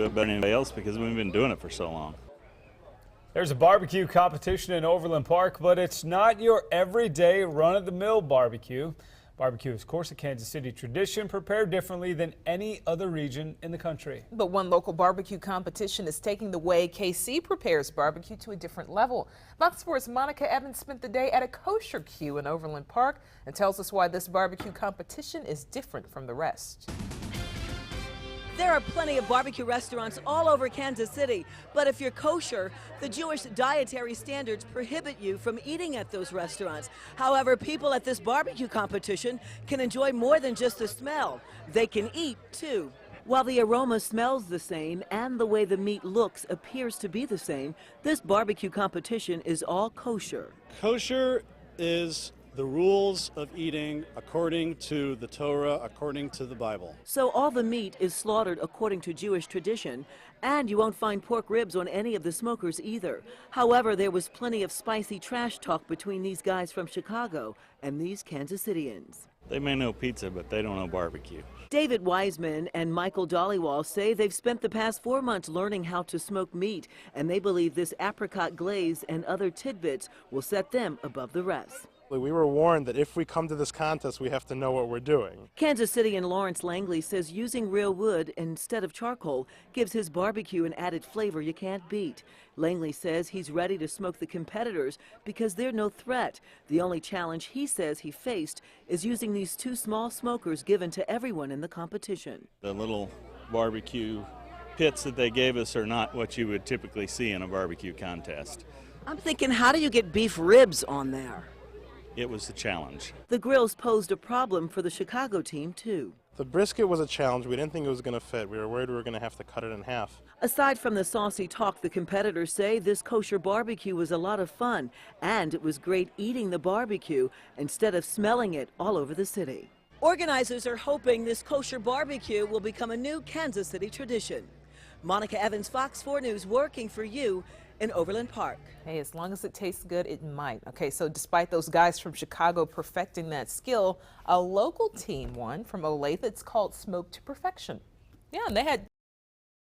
do it better than anybody else because we've been doing it for so long. There's a barbecue competition in Overland Park, but it's not your everyday run-of-the-mill barbecue. Barbecue is, of course, a Kansas City tradition, prepared differently than any other region in the country. But one local barbecue competition is taking the way KC prepares barbecue to a different level. Fox 4's Monica Evans spent the day at a Kosher Q in Overland Park and tells us why this barbecue competition is different from the rest. There are plenty of barbecue restaurants all over Kansas City, but if you're kosher, the Jewish dietary standards prohibit you from eating at those restaurants. However, people at this barbecue competition can enjoy more than just the smell. They can eat, too. While the aroma smells the same and the way the meat looks appears to be the same, this barbecue competition is all kosher. Kosher is the rules of eating according to the Torah, according to the Bible. So all the meat is slaughtered according to Jewish tradition, and you won't find pork ribs on any of the smokers either. However, there was plenty of spicy trash talk between these guys from Chicago and these Kansas Citians. They may know pizza, but they don't know barbecue. David Wiseman and Michael Dollywall say they've spent the past 4 months learning how to smoke meat, and they believe this apricot glaze and other tidbits will set them above the rest. We were warned that if we come to this contest, we have to know what we're doing. Kansas City and Lawrence Langley says using real wood instead of charcoal gives his barbecue an added flavor you can't beat. Langley says he's ready to smoke the competitors because they're no threat. The only challenge he says he faced is using these 2 small smokers given to everyone in the competition. The little barbecue pits that they gave us are not what you would typically see in a barbecue contest. I'm thinking, how do you get beef ribs on there? It was a challenge. The grills posed a problem for the Chicago team, too. The brisket was a challenge. We didn't think it was going to fit. We were worried we were going to have to cut it in half. Aside from the saucy talk, the competitors say this kosher barbecue was a lot of fun, and it was great eating the barbecue instead of smelling it all over the city. Organizers are hoping this kosher barbecue will become a new Kansas City tradition. Monica Evans, Fox 4 News, working for you in Overland Park. Hey, as long as it tastes good, it might. Okay, so despite those guys from Chicago perfecting that skill, a local team won from Olathe. It's called Smoked to Perfection. Yeah, and they had